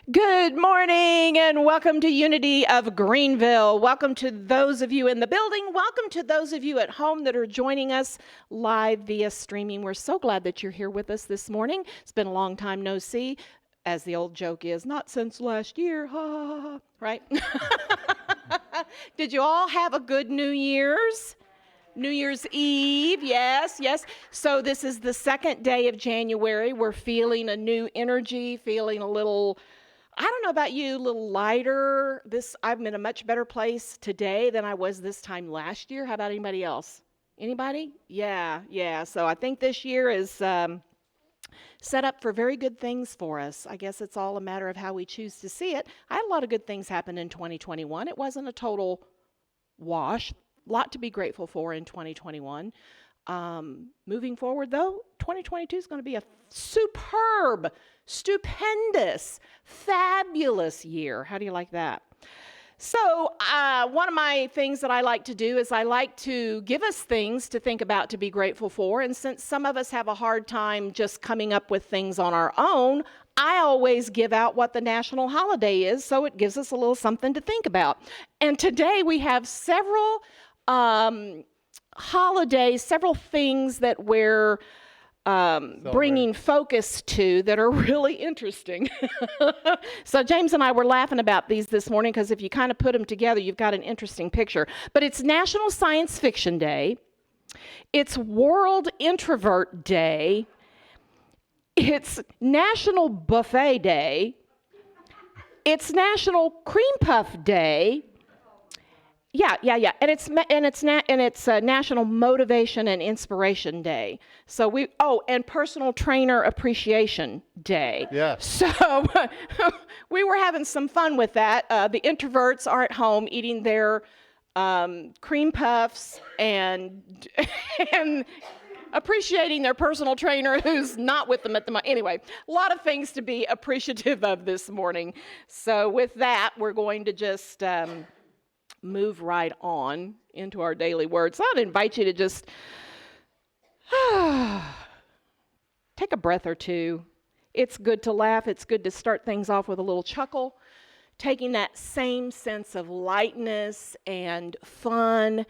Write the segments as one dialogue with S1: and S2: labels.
S1: Good morning and welcome to Unity of Greenville. Welcome to those of you in the building. Welcome to those of you at home that are joining us live via streaming. We're so glad that you're here with us this morning. It's been a long time no see. As the old joke is, not since last year, ha ha ha, right? Did you all have a good New Year's? New Year's Eve, yes. So this is the second day of January. We're feeling a new energy, feeling a little, I don't know about you, a little lighter. I'm in a much better place today than I was this time last year. How about anybody else? Anybody? Yeah. So I think this year is set up for very good things for us. I guess it's all a matter of how we choose to see it. I had a lot of good things happen in 2021. It wasn't a total wash. A lot to be grateful for in 2021. Moving forward, though, 2022 is going to be a superb, stupendous, fabulous year. How do you like that? So one of my things that I like to do is I like to give us things to think about to be grateful for. And since some of us have a hard time just coming up with things on our own, I always give out what the national holiday is, so it gives us a little something to think about. And today we have several holidays, several things that we're bringing focus to that are really interesting. So James and I were laughing about these this morning because if you kind of put them together, you've got an interesting picture. But it's National Science Fiction Day. It's World Introvert Day. It's National Buffet Day. It's National Cream Puff Day. Yeah. And it's National Motivation and Inspiration Day. So and Personal Trainer Appreciation Day.
S2: Yeah.
S1: So we were having some fun with that. The introverts are at home eating their cream puffs and appreciating their personal trainer who's not with them at the moment. Anyway, a lot of things to be appreciative of this morning. So with that, we're going to just move right on into our daily word. So I'd invite you to just take a breath or two. It's good to laugh. It's good to start things off with a little chuckle, taking that same sense of lightness and fun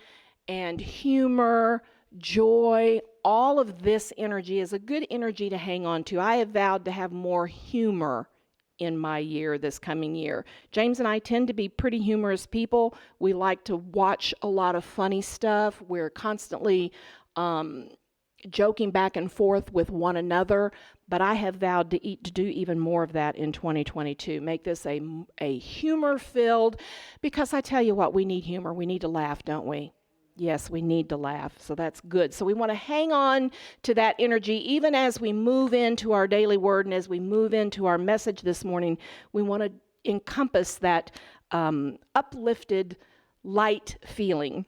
S1: and humor, joy. All of this energy is a good energy to hang on to. I have vowed to have more humor in my year this coming year. James and I tend to be pretty humorous people. We like to watch a lot of funny stuff. We're constantly joking back and forth with one another, but I have vowed to do even more of that in 2022. Make this a humor-filled, because I tell you what, we need humor. We need to laugh, don't we? Yes, we need to laugh, so that's good. So we want to hang on to that energy even as we move into our daily word and as we move into our message this morning. We want to encompass that uplifted, light feeling.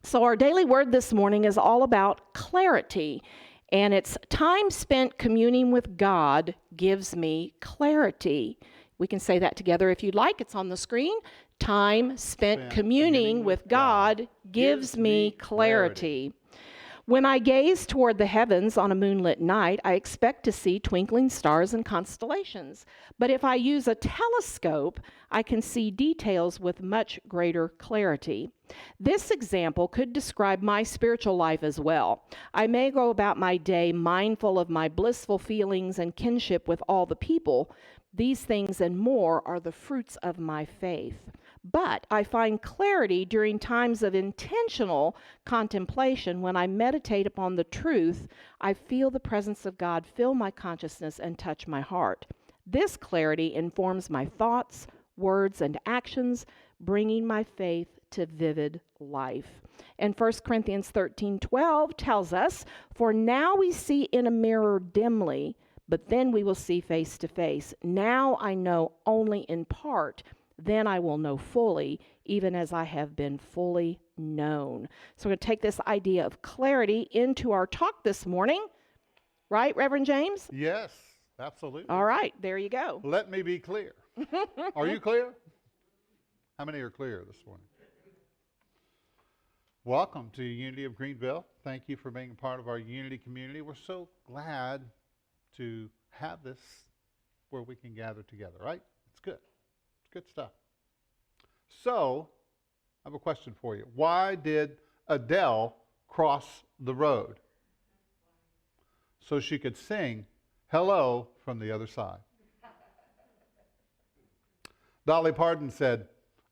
S1: So our daily word this morning is all about clarity, and it's time spent communing with God gives me clarity. We can say that together if you'd like. It's on the screen. Time spent communing with God gives me clarity. When I gaze toward the heavens on a moonlit night, I expect to see twinkling stars and constellations. But if I use a telescope, I can see details with much greater clarity. This example could describe my spiritual life as well. I may go about my day mindful of my blissful feelings and kinship with all the people. These things and more are the fruits of my faith. But I find clarity during times of intentional contemplation. When I meditate upon the truth, I feel the presence of God fill my consciousness and touch my heart. This clarity informs my thoughts, words, and actions, bringing my faith to vivid life. And 1 Corinthians 13:12 tells us, "For now we see in a mirror dimly, but then we will see face to face. Now I know only in part. Then I will know fully, even as I have been fully known." So we're going to take this idea of clarity into our talk this morning. Right, Reverend James?
S2: Yes, absolutely.
S1: All right, there you go.
S2: Let me be clear. Are you clear? How many are clear this morning? Welcome to Unity of Greenville. Thank you for being a part of our Unity community. We're so glad to have this where we can gather together, right? It's good. It's good stuff. So, I have a question for you. Why did Adele cross the road? So she could sing hello from the other side. Dolly Parton said,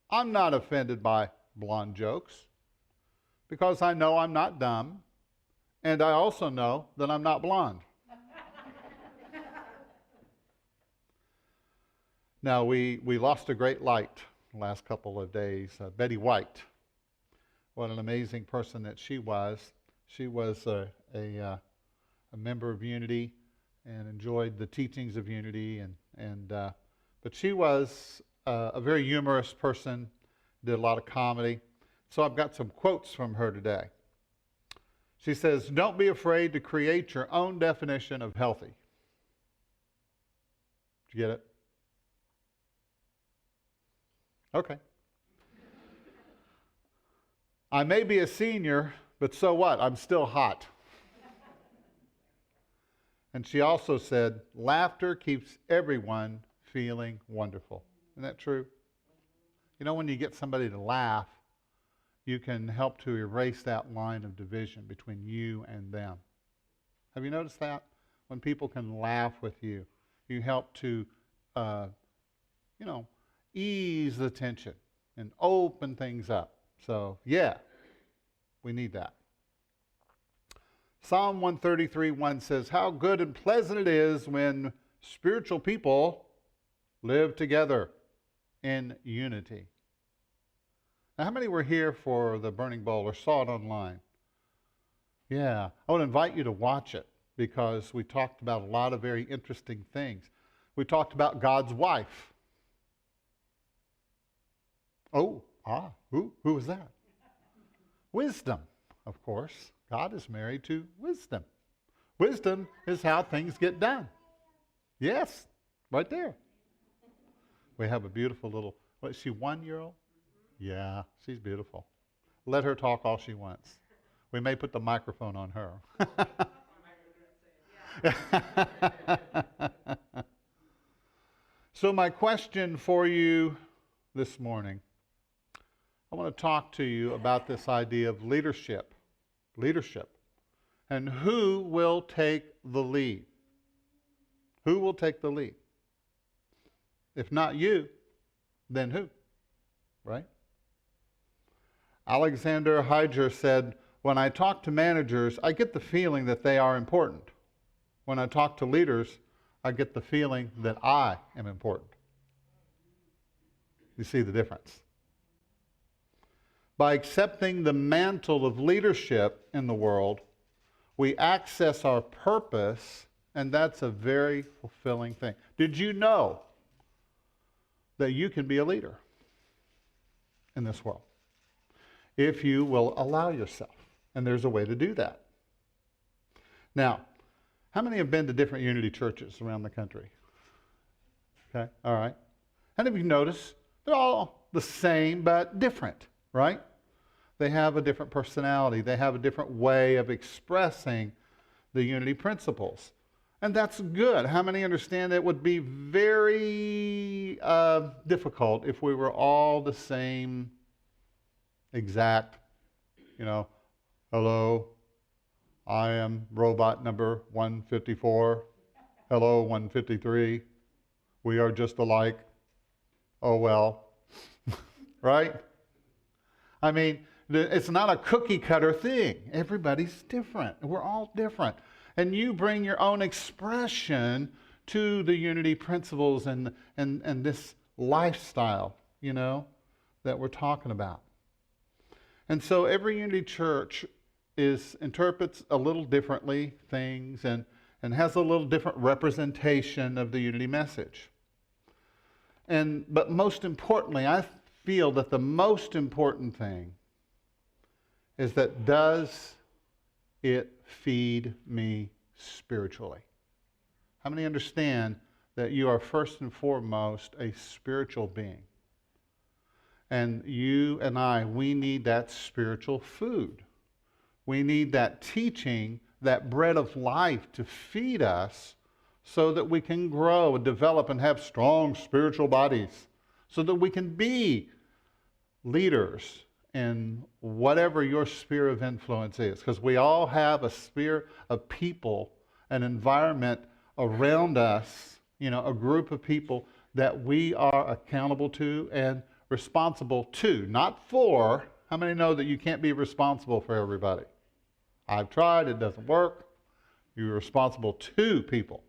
S2: I'm not offended by blonde jokes because I know I'm not dumb, and I also know that I'm not blonde. Now, we lost a great light the last couple of days. Betty White, what an amazing person that she was. She was a member of Unity and enjoyed the teachings of Unity, but she was a very humorous person, did a lot of comedy. So I've got some quotes from her today. She says, don't be afraid to create your own definition of healthy. Did you get it? Okay. I may be a senior, but so what? I'm still hot. And she also said, laughter keeps everyone feeling wonderful. Isn't that true? You know, when you get somebody to laugh, you can help to erase that line of division between you and them. Have you noticed that? When people can laugh with you, you help to, ease the tension and open things up. So, yeah, we need that. Psalm 133:1 says, how good and pleasant it is when spiritual people live together in unity. Now, how many were here for the Burning Bowl or saw it online? Yeah, I would invite you to watch it because we talked about a lot of very interesting things. We talked about God's wife. Who was that? Wisdom, of course. God is married to wisdom. Wisdom is how things get done. Yes, right there. We have a beautiful little, what is she, 1-year-old? Yeah, she's beautiful. Let her talk all she wants. We may put the microphone on her. So my question for you this morning, I want to talk to you about this idea of leadership. Leadership. And who will take the lead? Who will take the lead? If not you, then who? Right? Alexander Hyger said, when I talk to managers, I get the feeling that they are important. When I talk to leaders, I get the feeling that I am important. You see the difference? By accepting the mantle of leadership in the world, we access our purpose, and that's a very fulfilling thing. Did you know that you can be a leader in this world if you will allow yourself? And there's a way to do that. Now, how many have been to different Unity churches around the country? Okay, all right. And have you noticed they're all the same but different, right? They have a different personality. They have a different way of expressing the Unity principles. And that's good. How many understand that it would be very difficult if we were all the same exact, hello, I am robot number 154. Hello, 153. We are just alike. Oh, well. Right? I mean, it's not a cookie cutter thing. Everybody's different. We're all different. And you bring your own expression to the Unity principles and this lifestyle, that we're talking about. And so every Unity church interprets a little differently things and has a little different representation of the Unity message. But most importantly, I feel that the most important thing is that does it feed me spiritually? How many understand that you are first and foremost a spiritual being? And you and I, we need that spiritual food. We need that teaching, that bread of life to feed us so that we can grow and develop and have strong spiritual bodies, so that we can be leaders in whatever your sphere of influence is. Because we all have a sphere of people, an environment around us, a group of people that we are accountable to and responsible to, not for. How many know that you can't be responsible for everybody? I've tried, it doesn't work. You're responsible to people.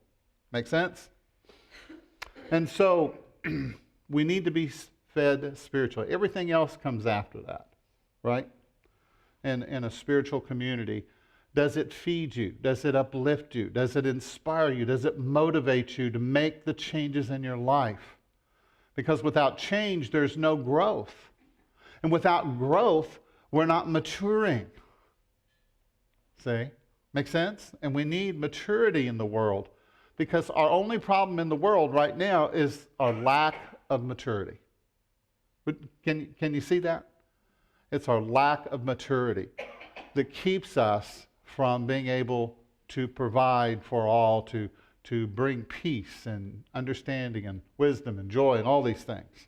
S2: Make sense? And so we need to be fed spiritually. Everything else comes after that, right? And in a spiritual community, does it feed you? Does it uplift you? Does it inspire you? Does it motivate you to make the changes in your life? Because without change, there's no growth. And without growth, we're not maturing. See? Make sense? And we need maturity in the world, because our only problem in the world right now is our lack of maturity. Can you see that? It's our lack of maturity that keeps us from being able to provide for all, to bring peace and understanding and wisdom and joy and all these things.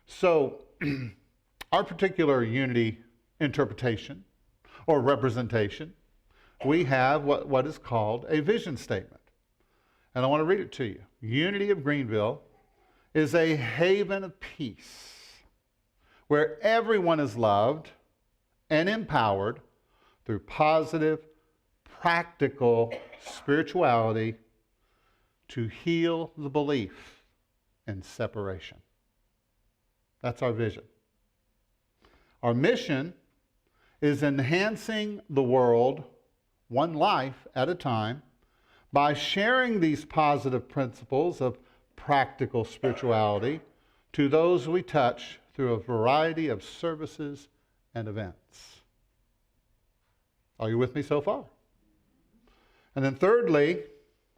S2: So our particular unity interpretation or representation, we have what is called a vision statement. And I want to read it to you. Unity of Greenville is a haven of peace where everyone is loved and empowered through positive, practical spirituality to heal the belief in separation. That's our vision. Our mission is enhancing the world one life at a time by sharing these positive principles of practical spirituality to those we touch through a variety of services and events. Are you with me so far? And then thirdly,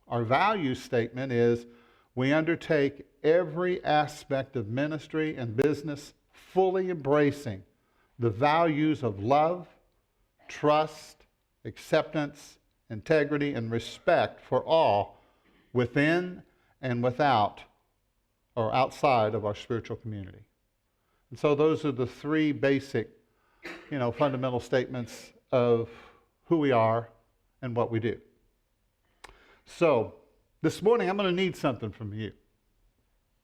S2: our value statement is we undertake every aspect of ministry and business fully embracing the values of love, trust, acceptance, integrity, and respect for all within and without or outside of our spiritual community. And so those are the three basic, fundamental statements of who we are and what we do. So this morning I'm going to need something from you.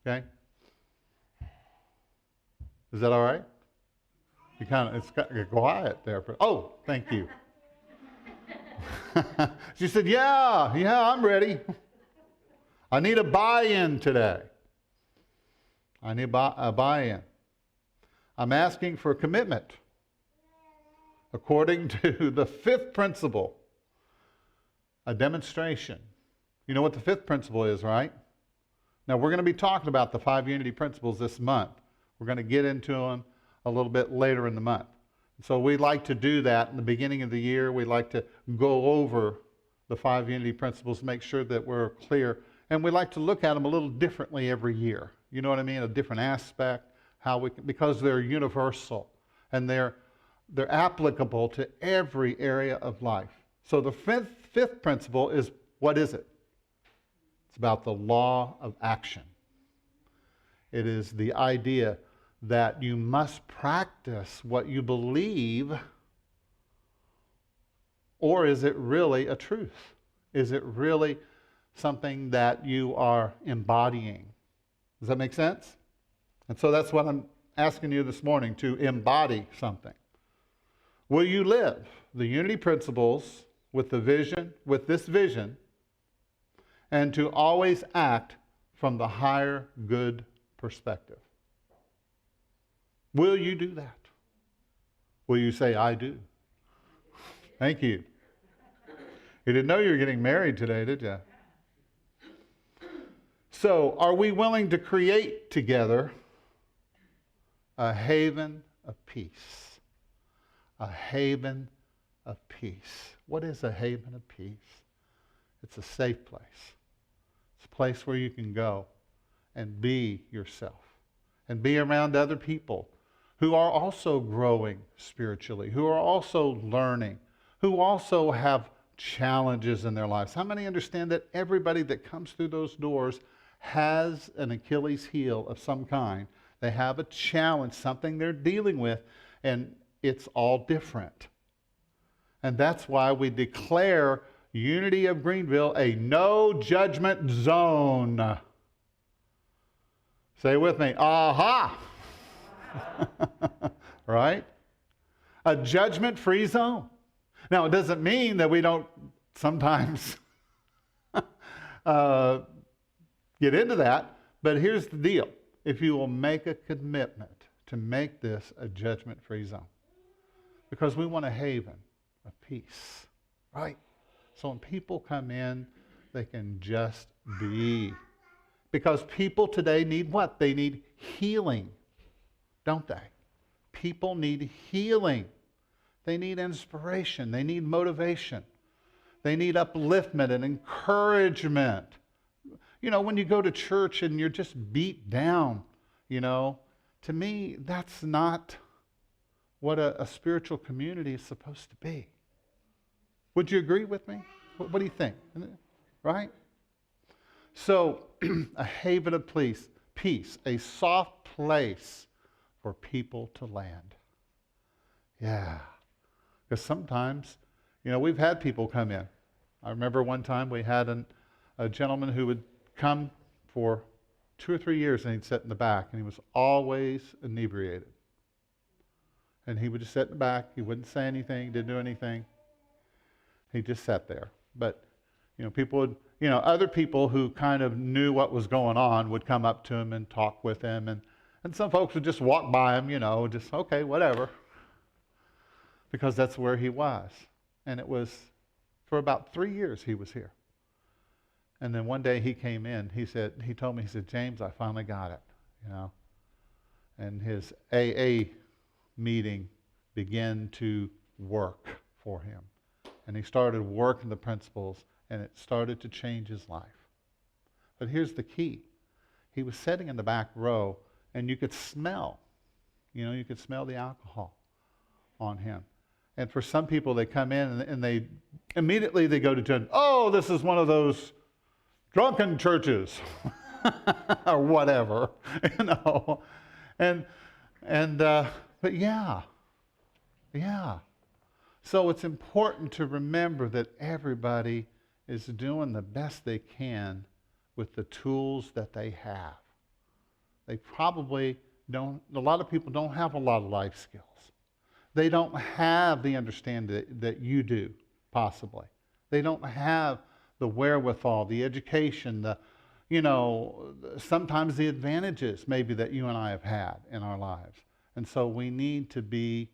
S2: Okay? Is that all right? It's got quiet there. Oh, thank you. She said, yeah, I'm ready. I need a buy-in today. I need a buy-in. I'm asking for commitment according to the fifth principle, a demonstration. You know what the fifth principle is, right? Now, we're going to be talking about the 5 unity principles this month. We're going to get into them a little bit later in the month. So we like to do that in the beginning of the year. We like to go over the 5 unity principles, make sure that we're clear. And we like to look at them a little differently every year. You know what I mean? A different aspect, because they're universal and they're applicable to every area of life. So the fifth principle is, what is it? It's about the law of action. It is the idea that you must practice what you believe, or is it really a truth? Is it really something that you are embodying? Does that make sense? And so that's what I'm asking you this morning, to embody something. Will you live the unity principles with this vision, and to always act from the higher good perspective? Will you do that? Will you say, I do? Thank you. You didn't know you were getting married today, did you? So, are we willing to create together a haven of peace? A haven of peace. What is a haven of peace? It's a safe place. It's a place where you can go and be yourself and be around other people who are also growing spiritually, who are also learning, who also have challenges in their lives? How many understand that everybody that comes through those doors has an Achilles heel of some kind? They have a challenge, something they're dealing with, and it's all different. And that's why we declare Unity of Greenville a no judgment zone. Say with me, aha! Right? A judgment-free zone. Now, it doesn't mean that we don't sometimes get into that, but here's the deal. If you will make a commitment to make this a judgment-free zone, because we want a haven of peace, right? So when people come in, they can just be. Because people today need what? They need healing, don't they? People need healing. They need inspiration. They need motivation. They need upliftment and encouragement. You know, when you go to church and you're just beat down, you know, to me, that's not what a spiritual community is supposed to be. Would you agree with me? What do you think? Right? So, a haven of peace, a soft place for people to land. Yeah. Because sometimes, you know, we've had people come in. I remember one time we had a gentleman who would come for 2 or 3 years and he'd sit in the back and he was always inebriated. And he would just sit in the back. He wouldn't say anything, didn't do anything. He just sat there. But, you know, people would, you know, other people who kind of knew what was going on would come up to him and talk with him. And some folks would just walk by him, you know, just, okay, whatever. Because that's where he was. And it was for about 3 years he was here. And then one day he came in, he told me, James, I finally got it, you know. And his AA meeting began to work for him. And he started working the principles, and it started to change his life. But here's the key. He was sitting in the back row, and you could smell, you know, you could smell the alcohol on him. And for some people, they come in and they immediately they go to judge. Oh, this is one of those drunken churches, or whatever, you know. But yeah. So it's important to remember that everybody is doing the best they can with the tools that they have. They probably don't. A lot of people don't have a lot of life skills. They don't have the understanding that you do, possibly. They don't have the wherewithal, the education, sometimes the advantages maybe that you and I have had in our lives. And so we need to be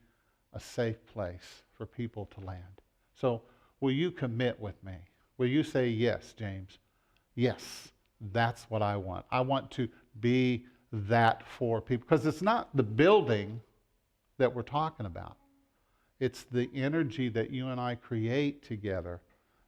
S2: a safe place for people to land. So will you commit with me? Will you say, yes, James? Yes, that's what I want. I want to be that for people. Because it's not the building that we're talking about. It's the energy that you and I create together.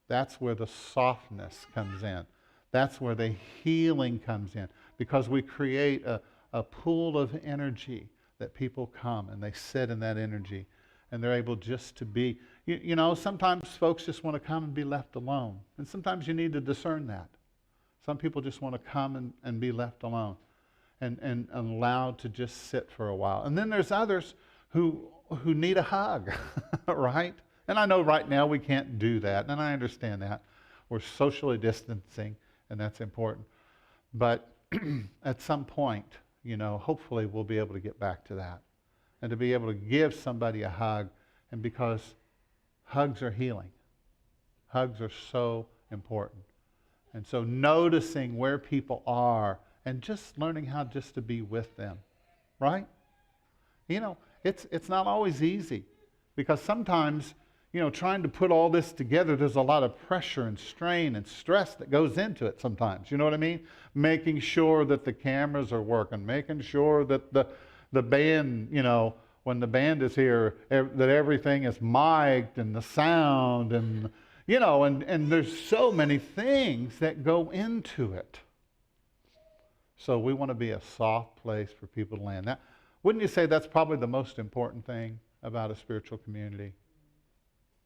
S2: That's where the softness comes in. That's where the healing comes in. Because we create a pool of energy that people come and they sit in that energy and they're able just to be. You know, sometimes folks just want to come and be left alone. And sometimes you need to discern that. Some people just want to come and be left alone and allowed to just sit for a while. And then there's others who need a hug, right? And I know right now we can't do that, and I understand that. We're socially distancing, and that's important. But at some point, you know, hopefully we'll be able to get back to that and to be able to give somebody a hug, and because hugs are healing. Hugs are so important. And so noticing where people are and just learning how just to be with them, right? You know, it's not always easy because sometimes, you know, trying to put all this together, there's a lot of pressure and strain and stress that goes into it sometimes. You know what I mean? Making sure that the cameras are working, making sure that the band, you know, when the band is here, that everything is mic'd and the sound and, you know, and there's so many things that go into it. So we want to be a soft place for people to land. Now, wouldn't you say that's probably the most important thing about a spiritual community?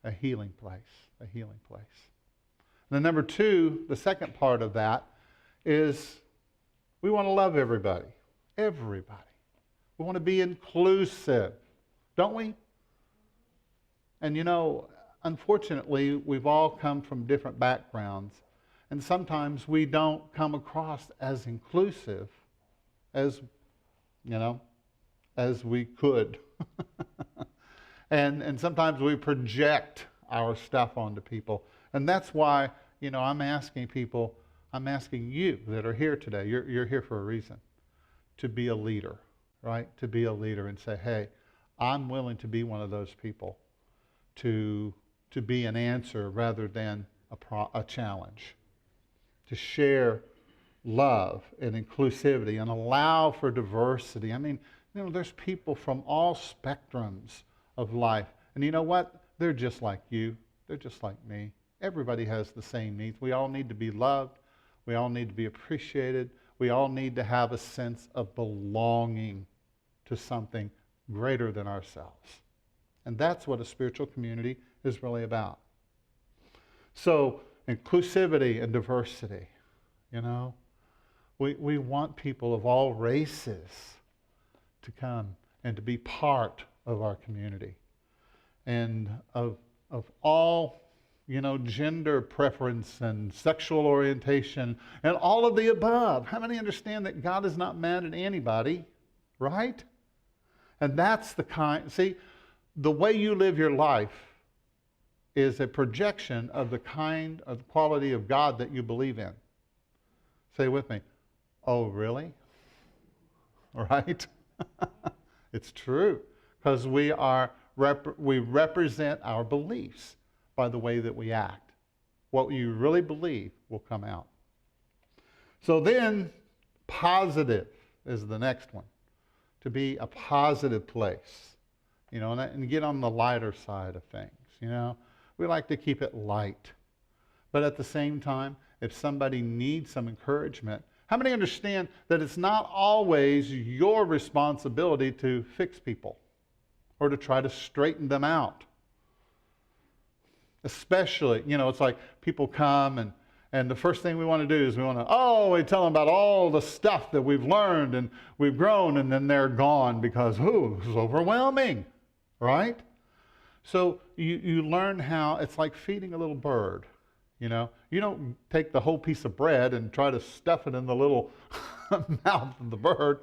S2: A healing place. A healing place. And then number two, the second part of that is we want to love everybody. Everybody. We want to be inclusive, don't we? And you know, unfortunately, we've all come from different backgrounds, and sometimes we don't come across as inclusive as, you know, as we could. and sometimes we project our stuff onto people. And that's why, you know, I'm asking you that are here today, you're here for a reason, to be a leader, right? To be a leader and say, hey, I'm willing to be one of those people, to be an answer rather than a challenge, to share love and inclusivity and allow for diversity. I mean, you know, there's people from all spectrums of life. And you know what? They're just like you. They're just like me. Everybody has the same needs. We all need to be loved. We all need to be appreciated. We all need to have a sense of belonging to something greater than ourselves. And that's what a spiritual community is really about. So, inclusivity and diversity, you know. We want people of all races to come and to be part of our community. And of all, you know, gender preference and sexual orientation and all of the above. How many understand that God is not mad at anybody, right? And that's the kind, see, the way you live your life is a projection of the kind of quality of God that you believe in. Say with me, oh, really? Right? It's true, because we represent our beliefs by the way that we act. What you really believe will come out. So then, positive is the next one. To be a positive place, you know, and get on the lighter side of things, you know. We like to keep it light. But at the same time, if somebody needs some encouragement, how many understand that it's not always your responsibility to fix people or to try to straighten them out? Especially, you know, it's like people come and the first thing we want to do is we tell them about all the stuff that we've learned and we've grown, and then they're gone because, it's overwhelming, right? So you learn how, it's like feeding a little bird, you know. You don't take the whole piece of bread and try to stuff it in the little mouth of the bird.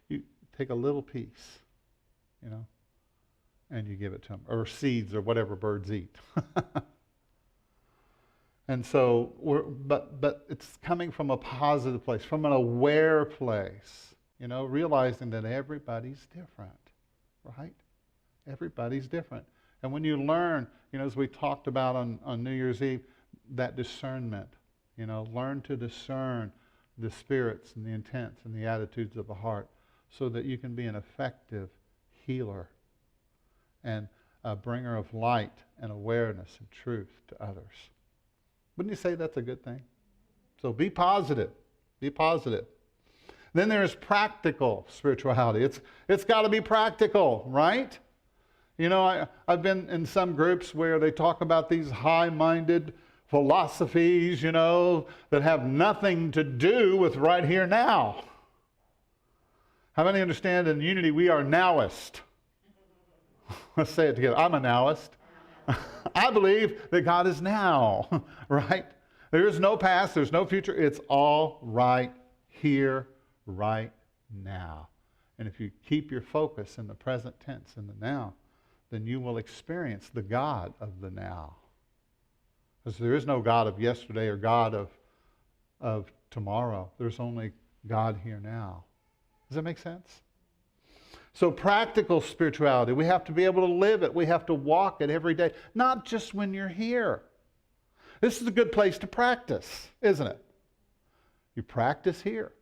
S2: You take a little piece, you know, and you give it to them, or seeds or whatever birds eat. And so, but it's coming from a positive place, from an aware place, you know, realizing that everybody's different, right? Everybody's different. And when you learn, you know, as we talked about on New Year's Eve, that discernment, you know, learn to discern the spirits and the intents and the attitudes of the heart so that you can be an effective healer and a bringer of light and awareness and truth to others. Wouldn't you say that's a good thing? So be positive. Be positive. Then there's practical spirituality. It's got to be practical, right? You know, I've been in some groups where they talk about these high-minded philosophies, you know, that have nothing to do with right here now. How many understand in Unity we are nowist? Let's say it together. I'm a nowist. I believe that God is now, right? There is no past, there's no future. It's all right here, right now. And if you keep your focus in the present tense, in the now, then you will experience the God of the now. Because there is no God of yesterday or God of tomorrow. There's only God here now. Does that make sense? So practical spirituality, we have to be able to live it. We have to walk it every day, not just when you're here. This is a good place to practice, isn't it? You practice here.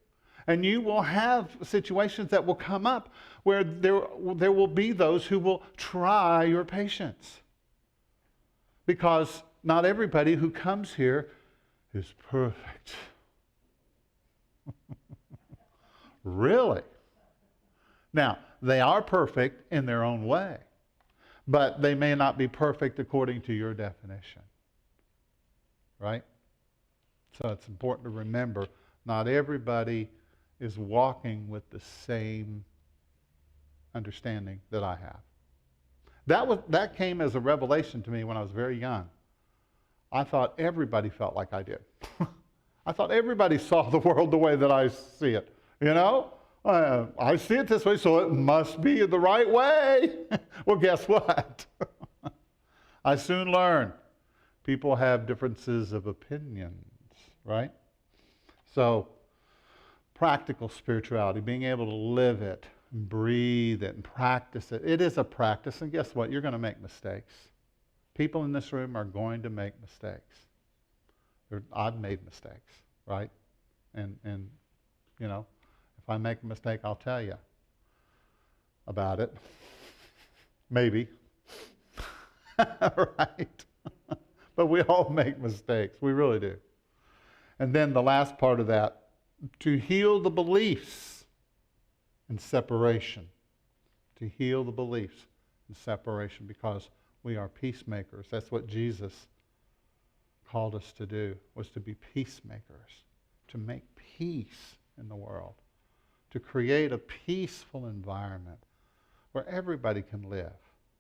S2: And you will have situations that will come up where there will be those who will try your patience. Because not everybody who comes here is perfect. Really? Now, they are perfect in their own way. but they may not be perfect according to your definition. Right? So it's important to remember, not everybody is walking with the same understanding that I have. That came as a revelation to me when I was very young. I thought everybody felt like I did. I thought everybody saw the world the way that I see it. You know? I see it this way, so it must be the right way. Well, guess what? I soon learned people have differences of opinions, right? So, practical spirituality, being able to live it, and breathe it, and practice it. It is a practice, and guess what? You're going to make mistakes. People in this room are going to make mistakes. I've made mistakes, right? And you know, if I make a mistake, I'll tell you about it. Maybe. Right? But we all make mistakes. We really do. And then the last part of that, to heal the beliefs in separation. To heal the beliefs in separation, because we are peacemakers. That's what Jesus called us to do, was to be peacemakers, to make peace in the world, to create a peaceful environment where everybody can live,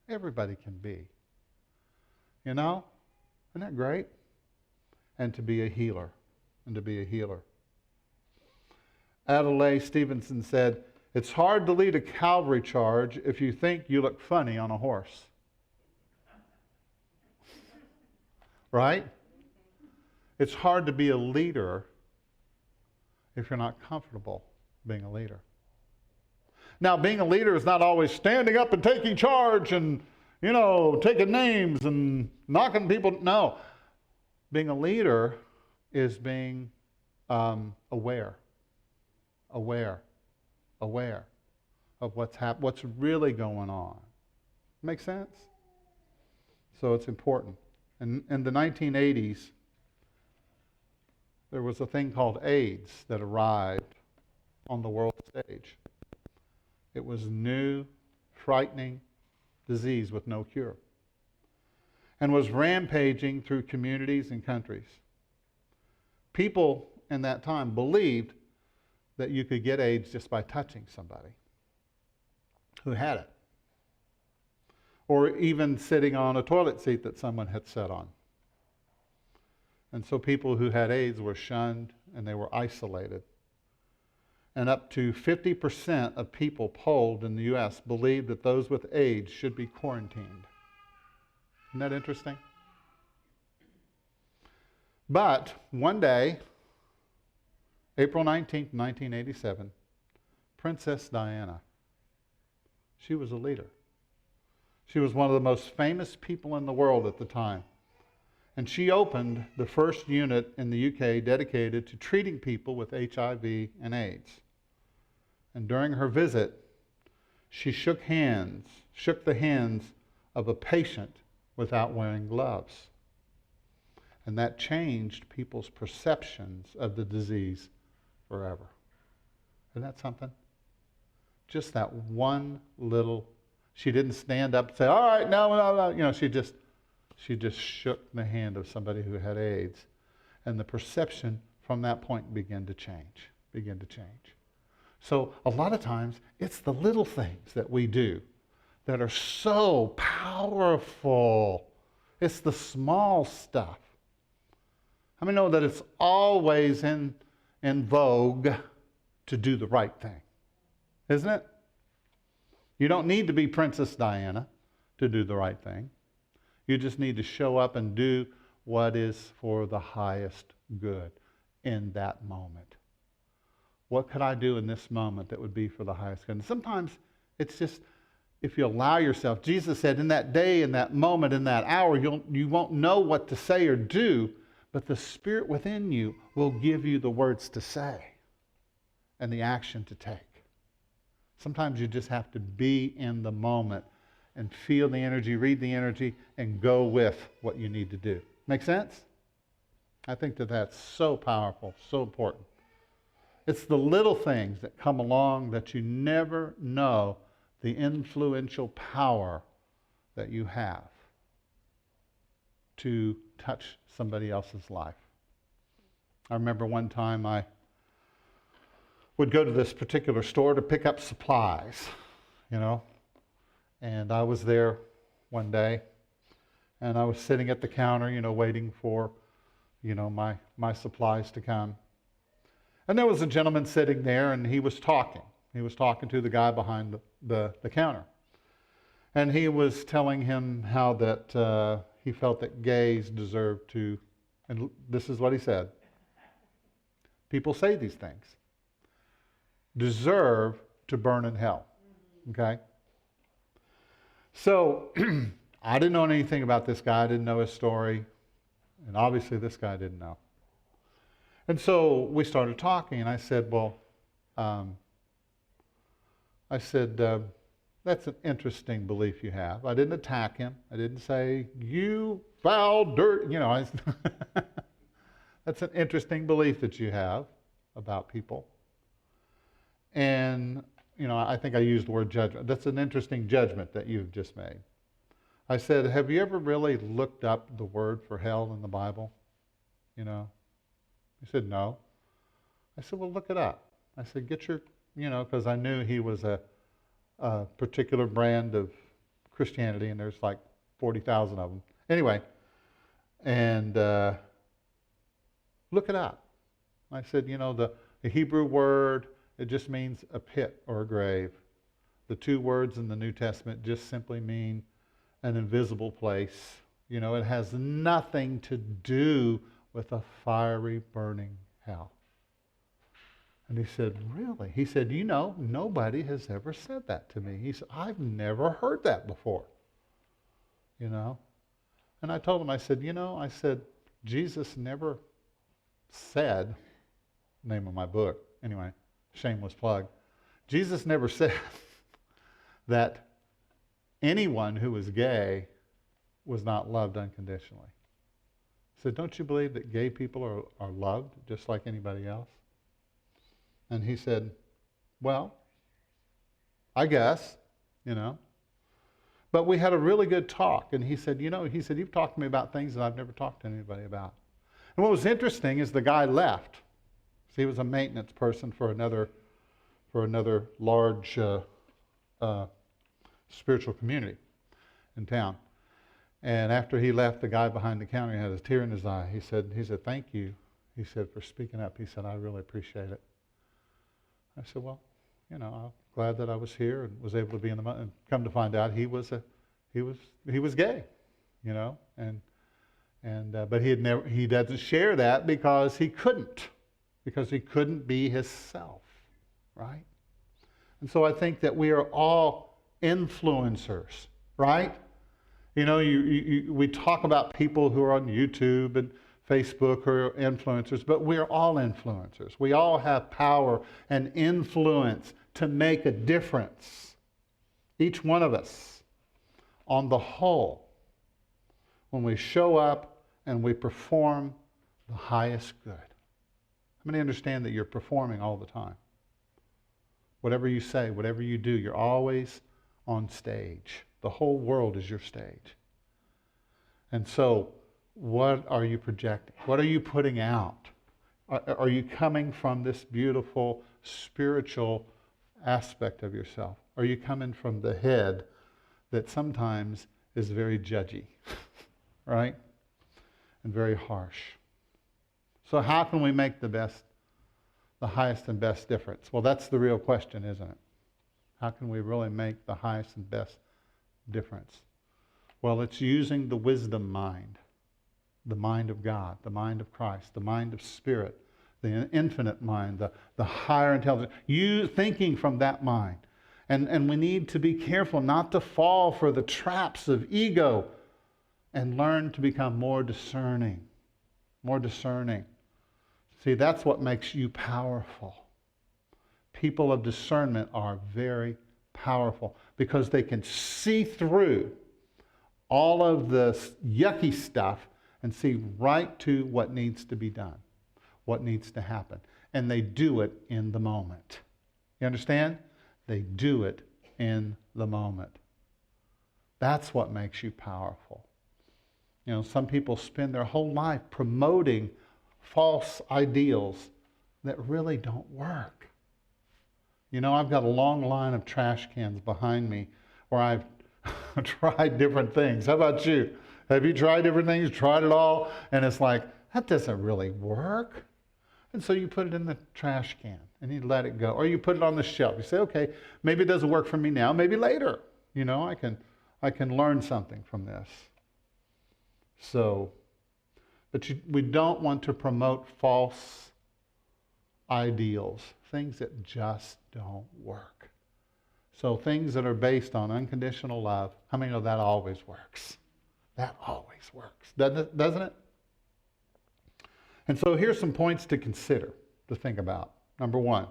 S2: everybody can be. You know? Isn't that great? And to be a healer, and to be a healer. Adlai Stevenson said, "It's hard to lead a cavalry charge if you think you look funny on a horse." Right? It's hard to be a leader if you're not comfortable being a leader. Now, being a leader is not always standing up and taking charge and, you know, taking names and knocking people. No. Being a leader is being aware of what's really going on. Make sense? So it's important. In the 1980s, there was a thing called AIDS that arrived on the world stage. It was a new, frightening disease with no cure, and was rampaging through communities and countries. People in that time believed that you could get AIDS just by touching somebody who had it, or even sitting on a toilet seat that someone had sat on. And so people who had AIDS were shunned and they were isolated. And up to 50% of people polled in the U.S. believed that those with AIDS should be quarantined. Isn't that interesting? But one day, April 19th, 1987, Princess Diana, she was a leader. She was one of the most famous people in the world at the time. And she opened the first unit in the UK dedicated to treating people with HIV and AIDS. And during her visit, she shook the hands of a patient without wearing gloves. And that changed people's perceptions of the disease forever. Isn't that something? Just that one little, she didn't stand up and say, all right, no. You know, she just shook the hand of somebody who had AIDS. And the perception from that point began to change. So a lot of times, it's the little things that we do that are so powerful. It's the small stuff. How many know that it's always in vogue to do the right thing? Isn't it? You don't need to be Princess Diana to do the right thing. You just need to show up and do what is for the highest good in that moment. What could I do in this moment that would be for the highest good? And sometimes it's just, if you allow yourself, Jesus said, in that day, in that moment, in that hour, you won't know what to say or do, but the Spirit within you will give you the words to say and the action to take. Sometimes you just have to be in the moment and feel the energy, read the energy, and go with what you need to do. Make sense? I think that that's so powerful, so important. It's the little things that come along that you never know the influential power that you have to touch somebody else's life. I remember one time I would go to this particular store to pick up supplies, and I was there one day, and I was sitting at the counter, waiting for, my supplies to come. And there was a gentleman sitting there, and he was talking. He was talking to the guy behind the counter. And he was telling him how that he felt that gays deserved to, and this is what he said. People say these things. Deserve to burn in hell. Okay? So, I didn't know anything about this guy. I didn't know his story. And obviously this guy didn't know. And so we started talking, and I said, that's an interesting belief you have. I didn't attack him. I didn't say, you foul dirt. That's an interesting belief that you have about people. And, I think I used the word judgment. That's an interesting judgment that you've just made. I said, have you ever really looked up the word for hell in the Bible? He said, no. I said, well, look it up. I said, get your, because I knew he was a particular brand of Christianity, and there's like 40,000 of them. Anyway, and look it up. I said, the Hebrew word, it just means a pit or a grave. The two words in the New Testament just simply mean an invisible place. It has nothing to do with a fiery, burning hell. And he said, really? He said, nobody has ever said that to me. He said, I've never heard that before. And I told him, I said, Jesus never said, name of my book, anyway, shameless plug. Jesus never said that anyone who was gay was not loved unconditionally. I said, don't you believe that gay people are loved just like anybody else? And he said, well, I guess, But we had a really good talk. And he said, you've talked to me about things that I've never talked to anybody about. And what was interesting is the guy left. So he was a maintenance person for another large spiritual community in town. And after he left, the guy behind the counter had a tear in his eye. He said, thank you. He said, for speaking up. He said, I really appreciate it. I said, well, I'm glad that I was here and was able to be in the, and come to find out he was gay, but he doesn't share that because he couldn't be himself, right? And so I think that we are all influencers, right? We talk about people who are on YouTube and Facebook who are influencers, but we are all influencers. We all have power and influence to make a difference. Each one of us, on the whole, when we show up and we perform the highest good. How many understand that you're performing all the time? Whatever you say, whatever you do, you're always on stage. The whole world is your stage. And so, what are you projecting? What are you putting out? Are you coming from this beautiful spiritual aspect of yourself? Are you coming from the head that sometimes is very judgy, right? And very harsh. So how can we make the highest and best difference? Well, that's the real question, isn't it? How can we really make the highest and best difference? Well, it's using the wisdom mind, the mind of God, the mind of Christ, the mind of Spirit, the infinite mind, the higher intelligence. You thinking from that mind. And we need to be careful not to fall for the traps of ego and learn to become more discerning. More discerning. See, that's what makes you powerful. People of discernment are very powerful because they can see through all of this yucky stuff and see right to what needs to be done, what needs to happen. And they do it in the moment. You understand? They do it in the moment. That's what makes you powerful. You know, some people spend their whole life promoting false ideals that really don't work. You know, I've got a long line of trash cans behind me where I've tried different things. How about you? Have you tried different things, tried it all, and it's like, that doesn't really work? And so you put it in the trash can and you let it go. Or you put it on the shelf. You say, okay, maybe it doesn't work for me now, maybe later. You know, I can learn something from this. So, but we don't want to promote false ideals, things that just don't work. So things that are based on unconditional love, how many know that always works? That always works, doesn't it? And so here's some points to consider, to think about. Number one,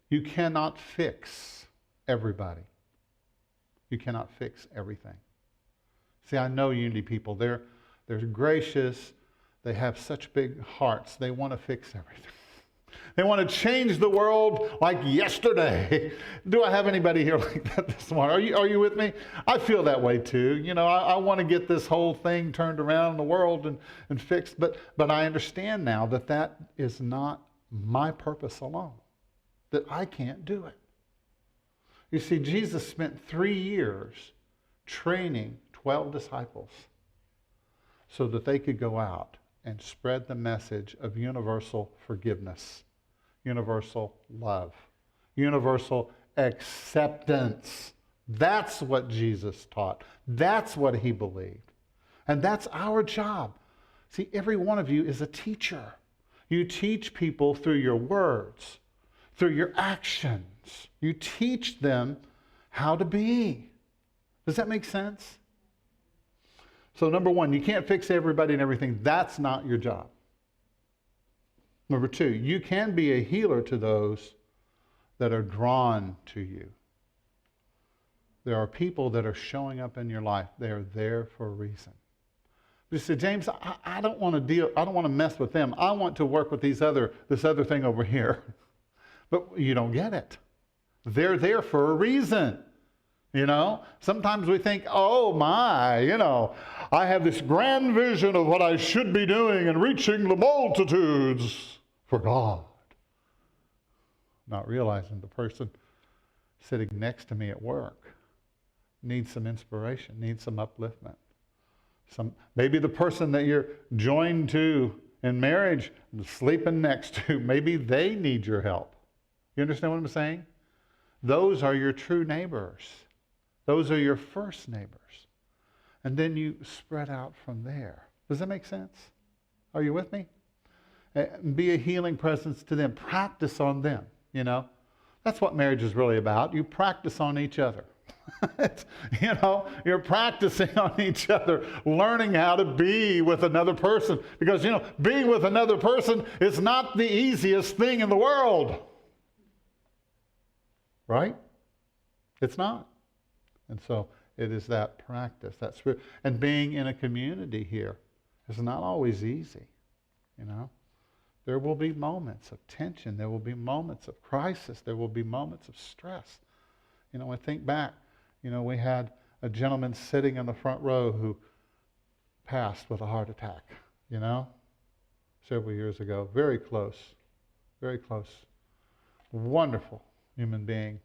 S2: you cannot fix everybody. You cannot fix everything. See, I know Unity people. They're gracious. They have such big hearts. They want to fix everything. They want to change the world like yesterday. Do I have anybody here like that this morning? Are you with me? I feel that way too. You know, I want to get this whole thing turned around in the world and fixed. But I understand now that that is not my purpose alone. That I can't do it. You see, Jesus spent 3 years training 12 disciples so that they could go out and spread the message of universal forgiveness, universal love, universal acceptance. That's what Jesus taught. That's what he believed. And that's our job. See, every one of you is a teacher. You teach people through your words, through your actions. You teach them how to be. Does that make sense? So number one, you can't fix everybody and everything. That's not your job. Number two, you can be a healer to those that are drawn to you. There are people that are showing up in your life. They are there for a reason. You say, James, I don't want to mess with them. I want to work with this other thing over here. But you don't get it. They're there for a reason. You know, sometimes we think, oh my, you know, I have this grand vision of what I should be doing and reaching the multitudes for God. Not realizing the person sitting next to me at work needs some inspiration, needs some upliftment. Maybe the person that you're joined to in marriage, sleeping next to, maybe they need your help. You understand what I'm saying? Those are your true neighbors. Those are your first neighbors. And then you spread out from there. Does that make sense? Are you with me? Be a healing presence to them. Practice on them, you know. That's what marriage is really about. You practice on each other. You know, you're practicing on each other, learning how to be with another person. Because, you know, being with another person is not the easiest thing in the world. Right? It's not. And so it is that practice, that spirit. And being in a community here is not always easy, you know. There will be moments of tension. There will be moments of crisis. There will be moments of stress. You know, I think back, you know, we had a gentleman sitting in the front row who passed with a heart attack, you know, several years ago. Very close, very close. Wonderful human being.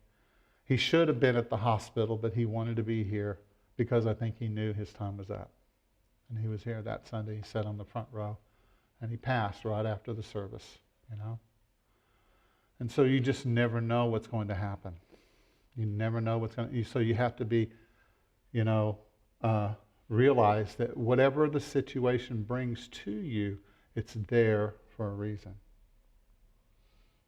S2: He should have been at the hospital, but he wanted to be here because I think he knew his time was up. And he was here that Sunday. He sat on the front row, and he passed right after the service, you know. And so you just never know what's going to happen. You never know what's going to, so you have to be, you know, realize that whatever the situation brings to you, it's there for a reason.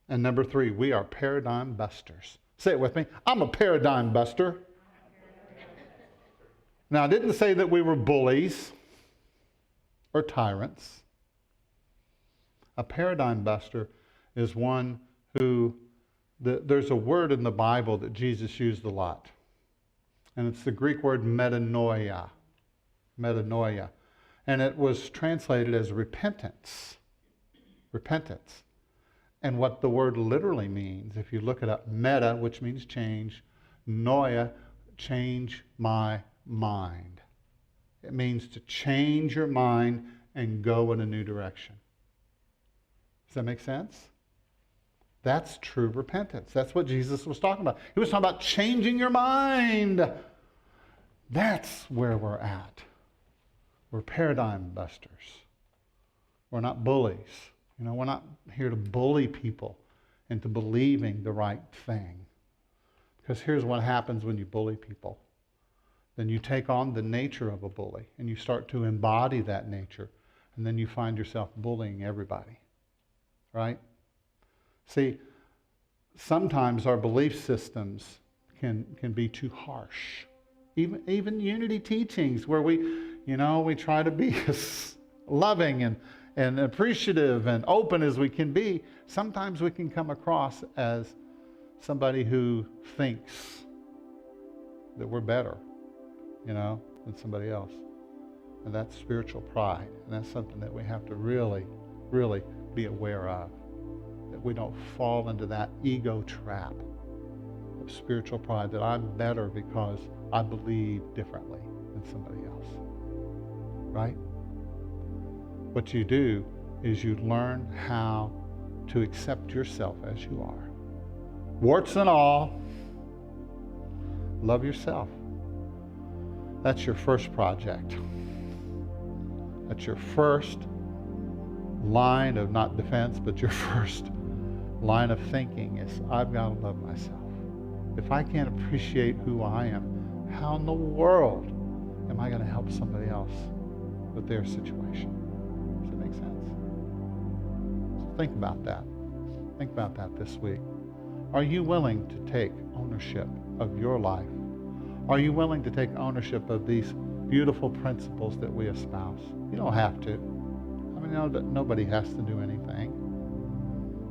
S2: And number three, we are paradigm busters. Say it with me. I'm a paradigm buster. Now, I didn't say that we were bullies or tyrants. A paradigm buster is one who, there's a word in the Bible that Jesus used a lot. And it's the Greek word metanoia. Metanoia. And it was translated as repentance. Repentance. And what the word literally means, if you look it up, meta, which means change, noia, change my mind. It means to change your mind and go in a new direction. Does that make sense? That's true repentance. That's what Jesus was talking about. He was talking about changing your mind. That's where we're at. We're paradigm busters. We're not bullies. We're not here to bully people into believing the right thing. Because here's what happens when you bully people. Then you take on the nature of a bully and you start to embody that nature. And then you find yourself bullying everybody. Right? See, sometimes our belief systems can be too harsh. Even unity teachings where we try to be as loving and appreciative and open as we can be, sometimes we can come across as somebody who thinks that we're better, than somebody else. And that's spiritual pride. And that's something that we have to really, really be aware of. That we don't fall into that ego trap of spiritual pride, that I'm better because I believe differently than somebody else. Right? What you do is you learn how to accept yourself as you are. Warts and all. Love yourself. That's your first project. That's your first line of not defense, but your first line of thinking is, I've got to love myself. If I can't appreciate who I am, how in the world am I going to help somebody else with their situation? Does that make sense? So think about that. Think about that this week. Are you willing to take ownership of your life? Are you willing to take ownership of these beautiful principles that we espouse? You don't have to. Nobody has to do anything.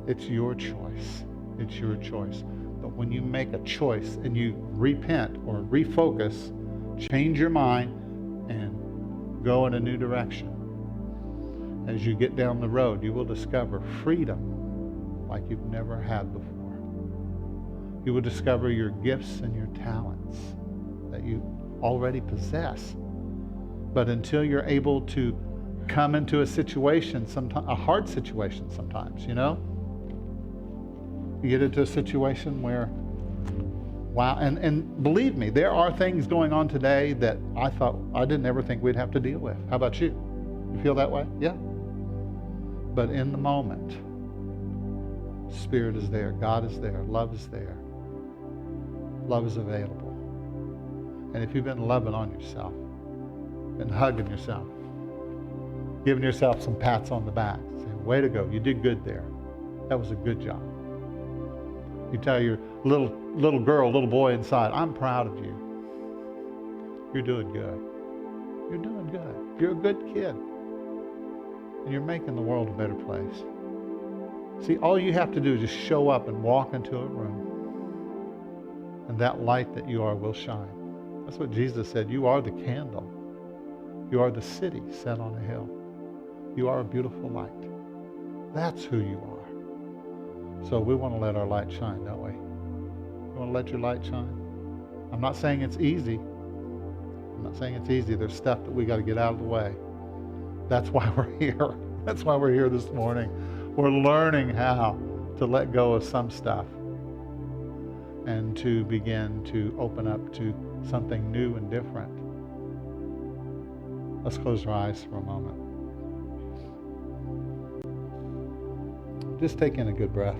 S2: It's your choice. It's your choice. But when you make a choice and you repent or refocus, change your mind and go in a new direction, as you get down the road, you will discover freedom like you've never had before. You will discover your gifts and your talents that you already possess. But until you're able to come into a situation, a hard situation sometimes, You get into a situation where, wow, and believe me, there are things going on today that I didn't ever think we'd have to deal with. How about you? You feel that way? Yeah. But in the moment, Spirit is there, God is there, love is there. Love is available. And if you've been loving on yourself, been hugging yourself, giving yourself some pats on the back, saying, way to go, you did good there. That was a good job. You tell your little girl, little boy inside, I'm proud of you. You're doing good. You're doing good. You're a good kid. And you're making the world a better place. See, all you have to do is just show up and walk into a room. And that light that you are will shine. That's what Jesus said. You are the candle. You are the city set on a hill. You are a beautiful light. That's who you are. So we want to let our light shine, don't we? You want to let your light shine? I'm not saying it's easy. I'm not saying it's easy. There's stuff that we got to get out of the way. That's why we're here. That's why we're here this morning. We're learning how to let go of some stuff and to begin to open up to something new and different. Let's close our eyes for a moment. Just take in a good breath.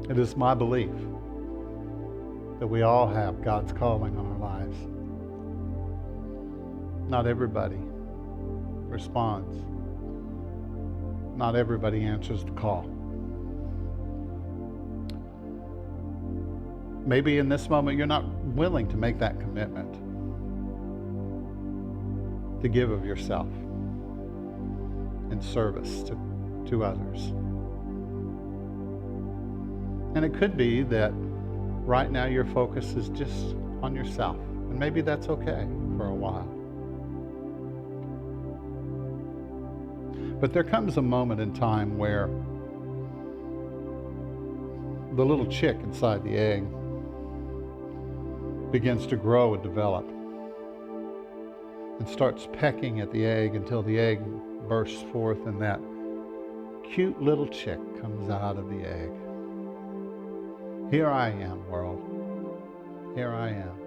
S2: It is my belief that we all have God's calling on our lives. Not everybody responds. Not everybody answers the call. Maybe in this moment you're not willing to make that commitment to give of yourself in service to others. And it could be that right now your focus is just on yourself. And maybe that's okay for a while. But there comes a moment in time where the little chick inside the egg begins to grow and develop and starts pecking at the egg until the egg bursts forth and that cute little chick comes out of the egg. Here I am, world. Here I am.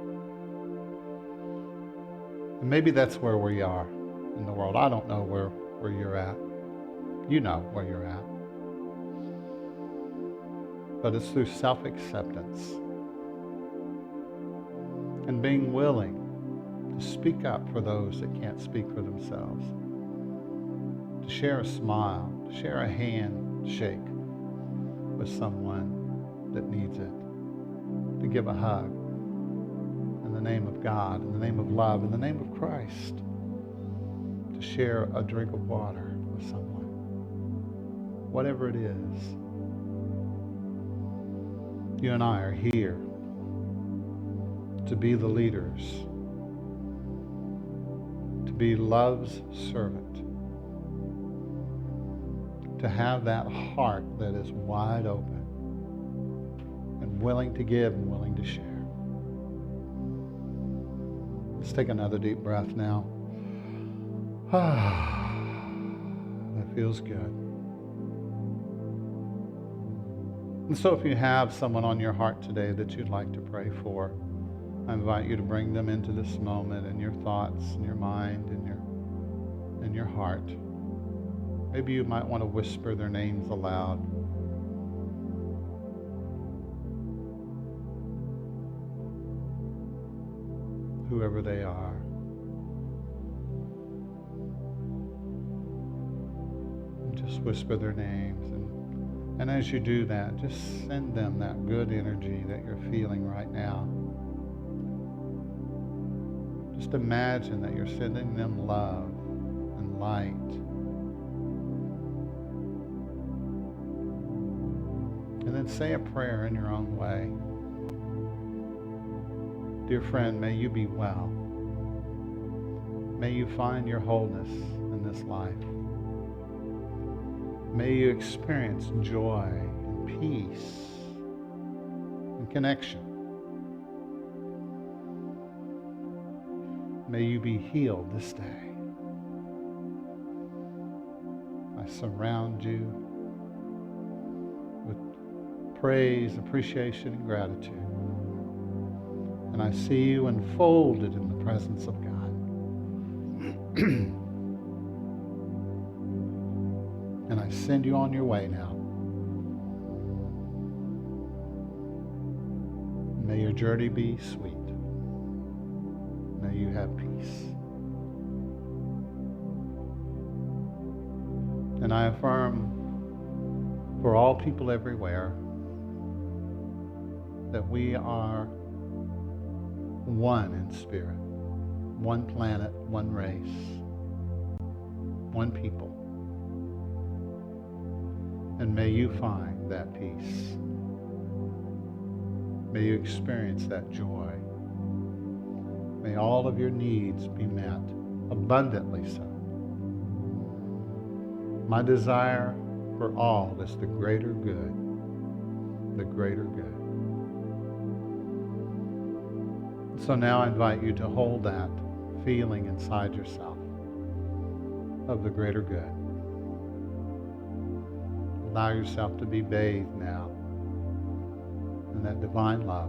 S2: And maybe that's where we are in the world. I don't know where you're at. You know where you're at. But it's through self-acceptance and being willing to speak up for those that can't speak for themselves, to share a smile, to share a handshake with someone that needs it, to give a hug in the name of God, in the name of love, in the name of Christ, to share a drink of water with someone, whatever it is. You and I are here to be the leaders, to be love's servant, to have that heart that is wide open and willing to give and willing to share. Let's take another deep breath now. That feels good. And so if you have someone on your heart today that you'd like to pray for, I invite you to bring them into this moment in your thoughts, in your mind, in your heart. Maybe you might want to whisper their names aloud. Whoever they are. And just whisper their names. And as you do that, just send them that good energy that you're feeling right now. Just imagine that you're sending them love and light. And then say a prayer in your own way. Dear friend, may you be well. May you find your wholeness in this life. May you experience joy and peace and connection. May you be healed this day. I surround you with praise, appreciation, and gratitude. And I see you unfolded in the presence of God. And I send you on your way now. May your journey be sweet. May you have peace. And I affirm for all people everywhere that we are one in spirit, one planet, one race, one people. And may you find that peace. May you experience that joy. May all of your needs be met, abundantly so. My desire for all is the greater good, the greater good. So now I invite you to hold that feeling inside yourself of the greater good. Allow yourself to be bathed now in that divine love.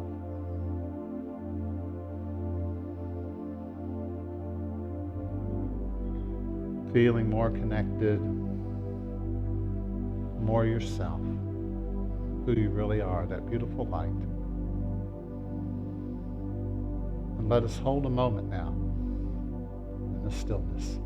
S2: Feeling more connected, more yourself, who you really are, that beautiful light. And let us hold a moment now in the stillness.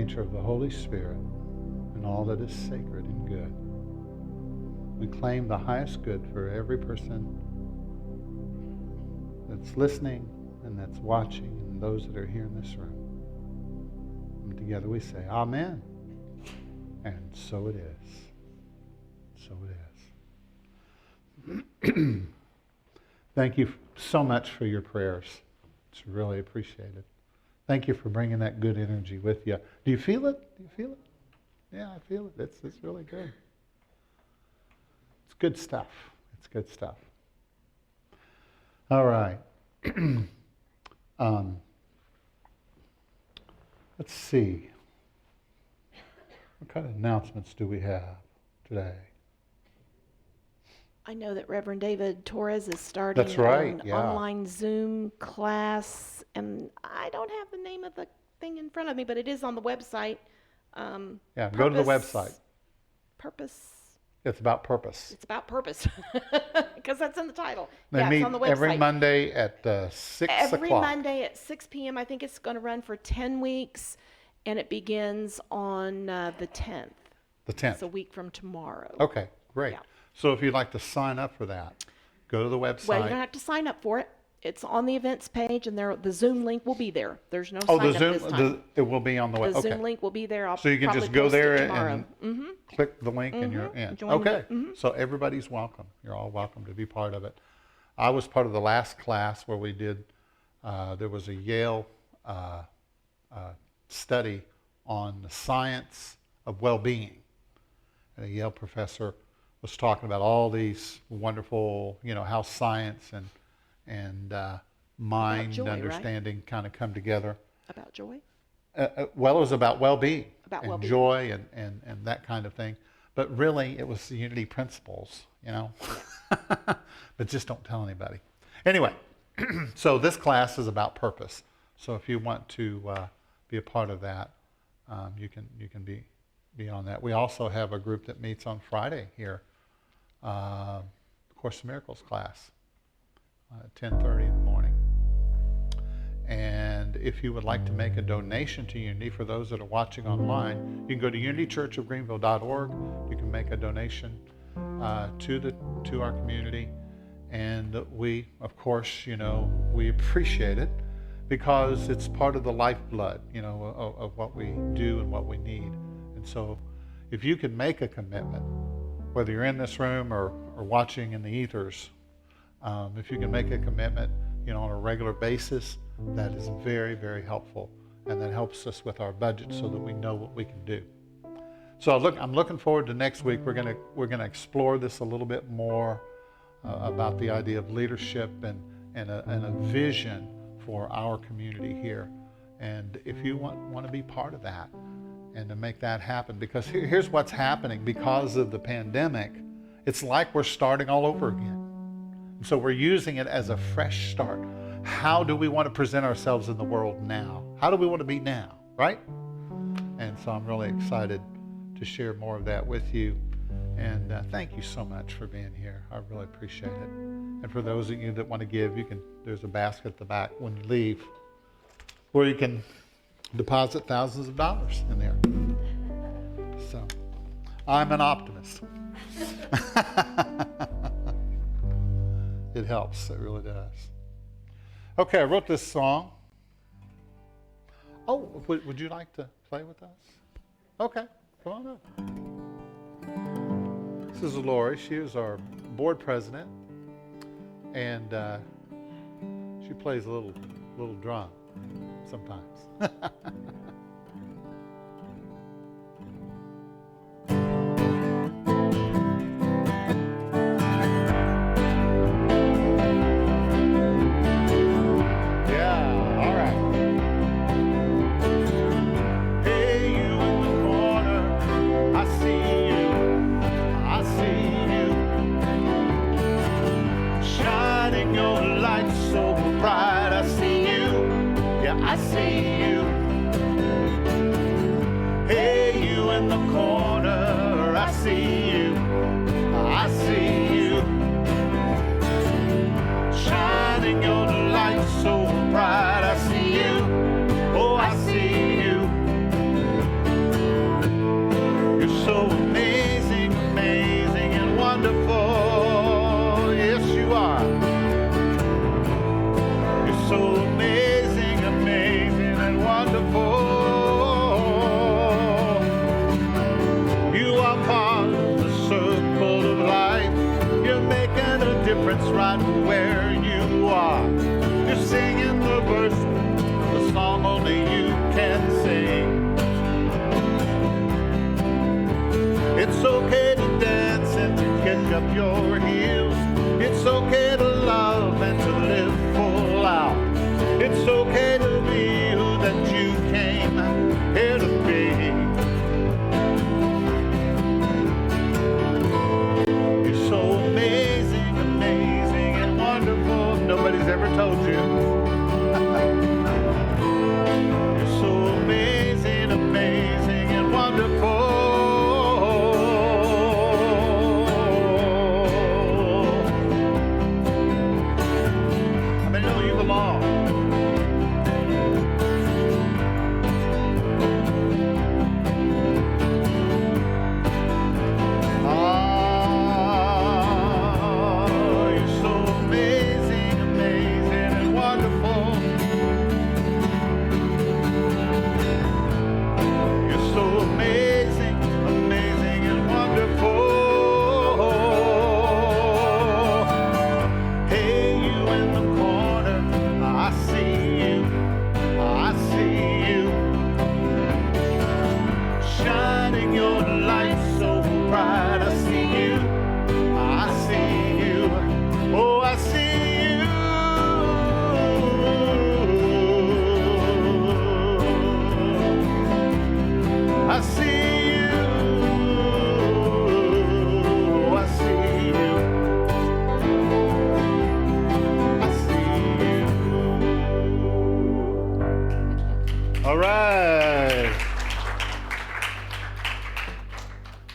S2: nature of the Holy Spirit and all that is sacred and good. We claim the highest good for every person that's listening and that's watching and those that are here in this room. And together we say, Amen. And so it is. So it is. Thank you so much for your prayers. It's really appreciated. Thank you for bringing that good energy with you. Do you feel it? Do you feel it? Yeah, I feel it. It's really good. It's good stuff. It's good stuff. All right. Let's see. What kind of announcements do we have today?
S1: I know that Reverend David Torres is starting
S2: That's right,
S1: an
S2: yeah.
S1: online Zoom class, and I don't have the name of the thing in front of me, but it is on the website.
S2: Yeah, go to the website.
S1: Purpose.
S2: It's about purpose.
S1: It's about purpose, because that's in the title.
S2: They
S1: yeah,
S2: meet
S1: it's on the website.
S2: every Monday at 6 o'clock.
S1: Every Monday at 6 p.m. I think it's going to run for 10 weeks, and it begins on the 10th.
S2: The 10th.
S1: It's a week from tomorrow.
S2: Okay, great.
S1: Yeah.
S2: So if you'd like to sign up for that, go to the website.
S1: Well, you don't have to sign up for it. It's on the events page, and the Zoom link will be there. There's no sign
S2: the
S1: up
S2: Zoom,
S1: this time.
S2: it will be on the website.
S1: The
S2: Okay.
S1: Zoom link will be there. I'll
S2: So you can
S1: probably
S2: just go
S1: post it
S2: there
S1: tomorrow.
S2: and click the link and you're in.
S1: Join the-
S2: Okay. So everybody's welcome. You're all welcome to be part of it. I was part of the last class where we did, there was a Yale study on the science of well-being. And a Yale professor was talking about all these wonderful, how science and mind
S1: joy, right?
S2: understanding kind of come together.
S1: About joy?
S2: Well, it was about well-being
S1: About
S2: and
S1: well-being.
S2: joy and that kind of thing. But really, it was the unity principles, But just don't tell anybody. Anyway, so this class is about purpose. So if you want to be a part of that, you can be on that. We also have a group that meets on Friday here, Course of Miracles class, at 10:30 in the morning. And if you would like to make a donation to Unity, for those that are watching online, you can go to unitychurchofgreenville.org. You can make a donation to our community. And we, of course, we appreciate it because it's part of the lifeblood, of what we do and what we need. And so if you can make a commitment, whether you're in this room or watching in the ethers, if you can make a commitment, on a regular basis, that is very, very helpful. And that helps us with our budget so that we know what we can do. So I'm looking forward to next week. We're gonna explore this a little bit more about the idea of leadership and a vision for our community here. And if you want to be part of that and to make that happen, because here's what's happening because of the pandemic, it's like we're starting all over again. So we're using it as a fresh start. How do we want to present ourselves in the world now? How do we want to be now, right? And so I'm really excited to share more of that with you. And thank you so much for being here. I really appreciate it. And for those of you that want to give, there's a basket at the back when you leave where you can deposit thousands of dollars in there. So I'm an optimist. It helps. It really does. Okay, I wrote this song. Oh, would you like to play with us? Okay, come on up. This is Lori. She is our board president, and she plays a little drum sometimes. that's right where you are. You're singing the verse, the song only you can sing. It's okay to dance and to kick up your heels. It's okay to love and to live full out. It's okay to be who that you came here to be. You're so amazing, amazing and wonderful. Nobody's ever told you. You're so amazing, amazing and wonderful.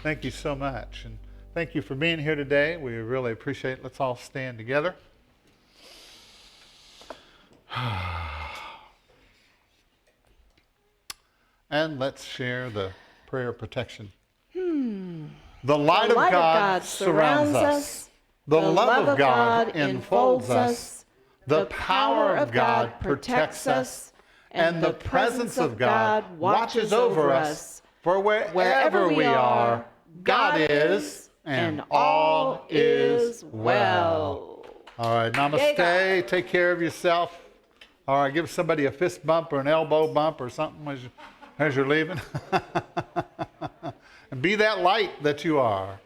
S2: Thank you so much, and thank you for being here today. We really appreciate it. Let's all stand together. And let's share the prayer of protection. The light of God surrounds us. The love of God enfolds us. The power of God protects us. And the presence of God watches over us. For wherever we are, God is, and all is well. All right, namaste. Take care of yourself. All right, give somebody a fist bump or an elbow bump or something as you're leaving. And be that light that you are.